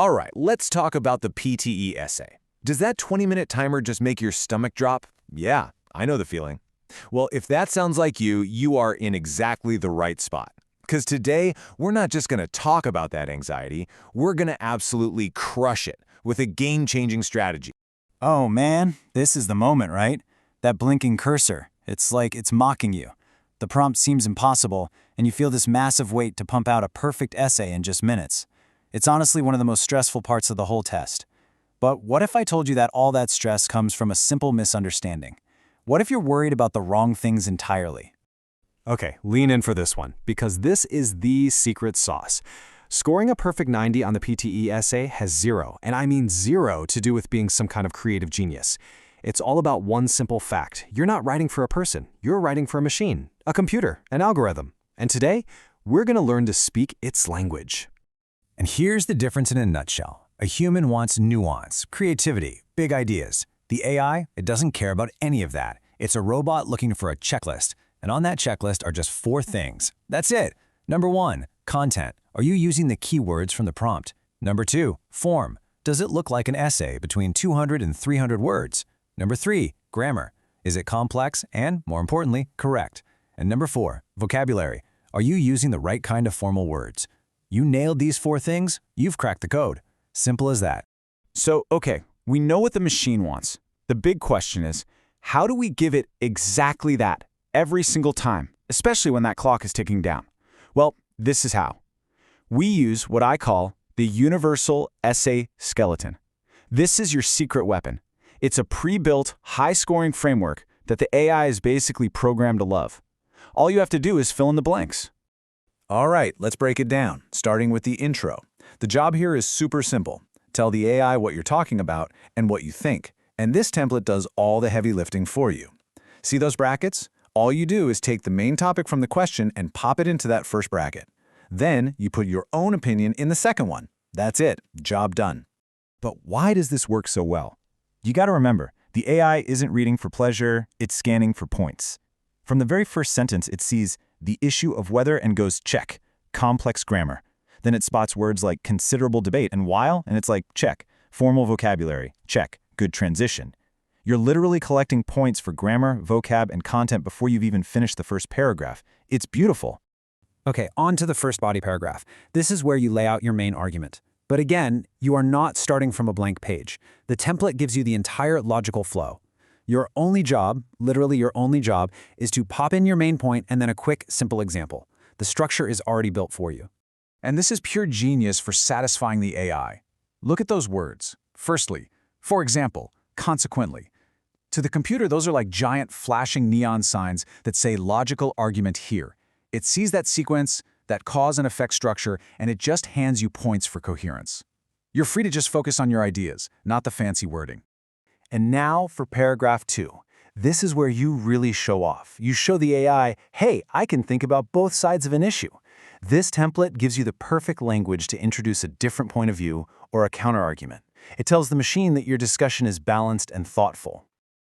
All right, let's talk about the PTE essay. Does that 20-minute timer just make your stomach drop? Yeah, I know the feeling. Well, if that sounds like you are in exactly the right spot. Because today, we're not just going to talk about that anxiety, we're going to absolutely crush it with a game-changing strategy. Oh man, this is the moment, right? That blinking cursor. It's like it's mocking you. The prompt seems impossible, and you feel this massive weight to pump out a perfect essay in just minutes. It's honestly one of the most stressful parts of the whole test. But what if I told you that all that stress comes from a simple misunderstanding? What if you're worried about the wrong things entirely? Okay, lean in for this one, because this is the secret sauce. Scoring a perfect 90 on the PTE essay has zero, and I mean zero, to do with being some kind of creative genius. It's all about one simple fact. You're not writing for a person. You're writing for a machine, a computer, an algorithm. And today, we're going to learn to speak its language. And here's the difference in a nutshell. A human wants nuance, creativity, big ideas. The AI, it doesn't care about any of that. It's a robot looking for a checklist. And on that checklist are just 4 things. That's it. Number 1, content. Are you using the keywords from the prompt? Number 2, form. Does it look like an essay between 200 and 300 words? Number 3, grammar. Is it complex and, more importantly, correct? And number 4, vocabulary. Are you using the right kind of formal words? You nailed these 4 things, you've cracked the code. Simple as that. So, okay, we know what the machine wants. The big question is, how do we give it exactly that every single time, especially when that clock is ticking down? Well, this is how. We use what I call the Universal Essay Skeleton. This is your secret weapon. It's a pre-built, high-scoring framework that the AI is basically programmed to love. All you have to do is fill in the blanks. All right, let's break it down, starting with the intro. The job here is super simple. Tell the AI what you're talking about and what you think, and this template does all the heavy lifting for you. See those brackets? All you do is take the main topic from the question and pop it into that first bracket. Then you put your own opinion in the second one. That's it, job done. But why does this work so well? You got to remember, the AI isn't reading for pleasure, it's scanning for points. From the very first sentence, it sees the issue of whether and goes check, complex grammar. Then it spots words like considerable debate and while, and it's like check, formal vocabulary, check, good transition. You're literally collecting points for grammar, vocab, and content before you've even finished the first paragraph. It's beautiful. Okay, on to the first body paragraph. This is where you lay out your main argument. But again, you are not starting from a blank page. The template gives you the entire logical flow. Your only job, literally your only job, is to pop in your main point and then a quick, simple example. The structure is already built for you. And this is pure genius for satisfying the AI. Look at those words. Firstly, for example, consequently. To the computer, those are like giant flashing neon signs that say logical argument here. It sees that sequence, that cause and effect structure, and it just hands you points for coherence. You're free to just focus on your ideas, not the fancy wording. And now for paragraph 2. This is where you really show off. You show the AI, hey, I can think about both sides of an issue. This template gives you the perfect language to introduce a different point of view or a counterargument. It tells the machine that your discussion is balanced and thoughtful.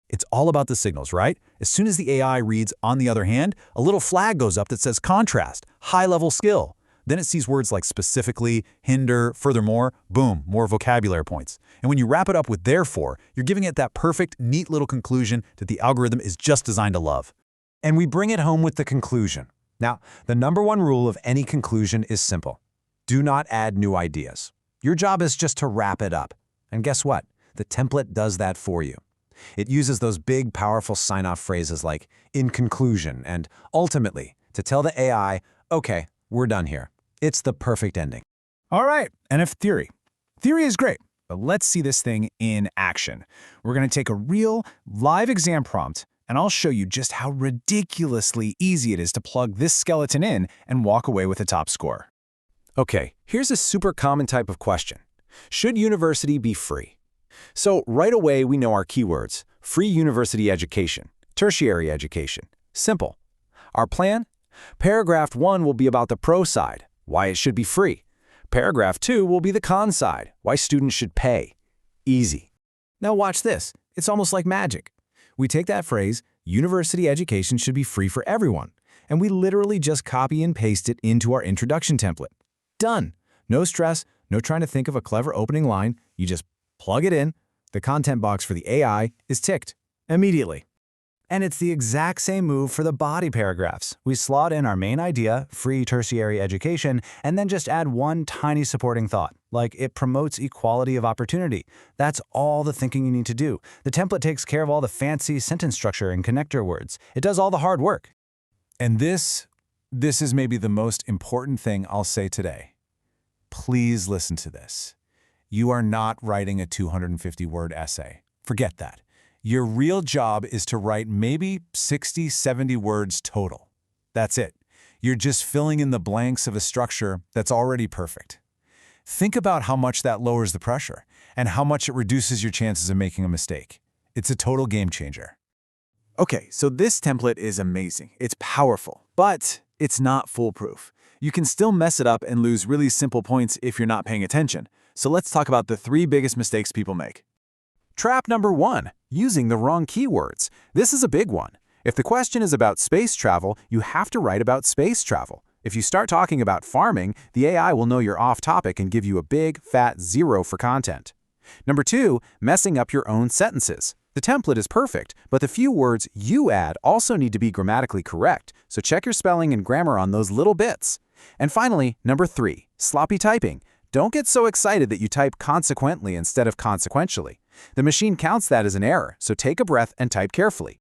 It's all about the signals, right? As soon as the AI reads, on the other hand, a little flag goes up that says contrast, high-level skill. Then it sees words like specifically, hinder, furthermore, boom, more vocabulary points. And when you wrap it up with therefore, you're giving it that perfect, neat little conclusion that the algorithm is just designed to love. And we bring it home with the conclusion. Now, the #1 rule of any conclusion is simple. Do not add new ideas. Your job is just to wrap it up. And guess what? The template does that for you. It uses those big, powerful sign-off phrases like in conclusion and ultimately to tell the AI, okay, we're done here. It's the perfect ending. All right, and if theory. Theory is great, but let's see this thing in action. We're going to take a real, live exam prompt, and I'll show you just how ridiculously easy it is to plug this skeleton in and walk away with a top score. Okay, here's a super common type of question. Should university be free? So right away, we know our keywords: free university education, tertiary education. Simple. Our plan? Paragraph 1 will be about the pro side, why it should be free. Paragraph 2 will be the con side, why students should pay. Easy. Now watch this. It's almost like magic. We take that phrase, university education should be free for everyone, and we literally just copy and paste it into our introduction template. Done. No stress, No trying to think of a clever opening line. You just plug it in. The content box for the AI is ticked immediately. And it's the exact same move for the body paragraphs. We slot in our main idea, free tertiary education, and then just add one tiny supporting thought, like it promotes equality of opportunity. That's all the thinking you need to do. The template takes care of all the fancy sentence structure and connector words. It does all the hard work. And this is maybe the most important thing I'll say today. Please listen to this. You are not writing a 250-word essay. Forget that. Your real job is to write maybe 60, 70 words total. That's it. You're just filling in the blanks of a structure that's already perfect. Think about how much that lowers the pressure and how much it reduces your chances of making a mistake. It's a total game changer. Okay, so this template is amazing. It's powerful, but it's not foolproof. You can still mess it up and lose really simple points if you're not paying attention. So let's talk about the 3 biggest mistakes people make. Trap number 1, using the wrong keywords. This is a big one. If the question is about space travel, you have to write about space travel. If you start talking about farming, the AI will know you're off topic and give you a big, fat 0 for content. Number 2, messing up your own sentences. The template is perfect, but the few words you add also need to be grammatically correct, so check your spelling and grammar on those little bits. And finally, number 3, sloppy typing. Don't get so excited that you type consequently instead of consequentially. The machine counts that as an error, so take a breath and type carefully.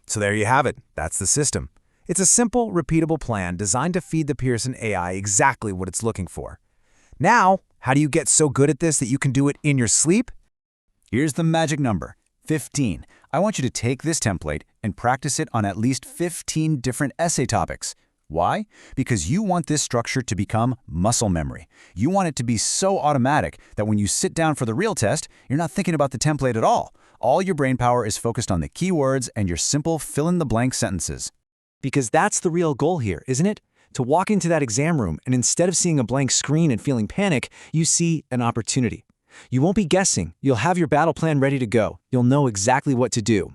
So there you have it. That's the system. It's a simple, repeatable plan designed to feed the Pearson AI exactly what it's looking for. Now, how do you get so good at this that you can do it in your sleep? Here's the magic number, 15. I want you to take this template and practice it on at least 15 different essay topics. Why? Because you want this structure to become muscle memory. You want it to be so automatic that when you sit down for the real test, you're not thinking about the template at all. All your brain power is focused on the keywords and your simple fill-in-the-blank sentences. Because that's the real goal here, isn't it? To walk into that exam room and instead of seeing a blank screen and feeling panic, you see an opportunity. You won't be guessing. You'll have your battle plan ready to go. You'll know exactly what to do.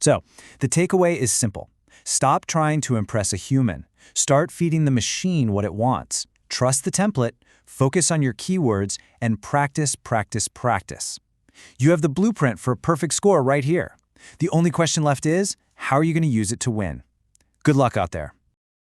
So, the takeaway is simple. Stop trying to impress a human. Start feeding the machine what it wants. Trust the template, focus on your keywords, and practice, practice, practice. You have the blueprint for a perfect score right here. The only question left is, how are you going to use it to win? Good luck out there.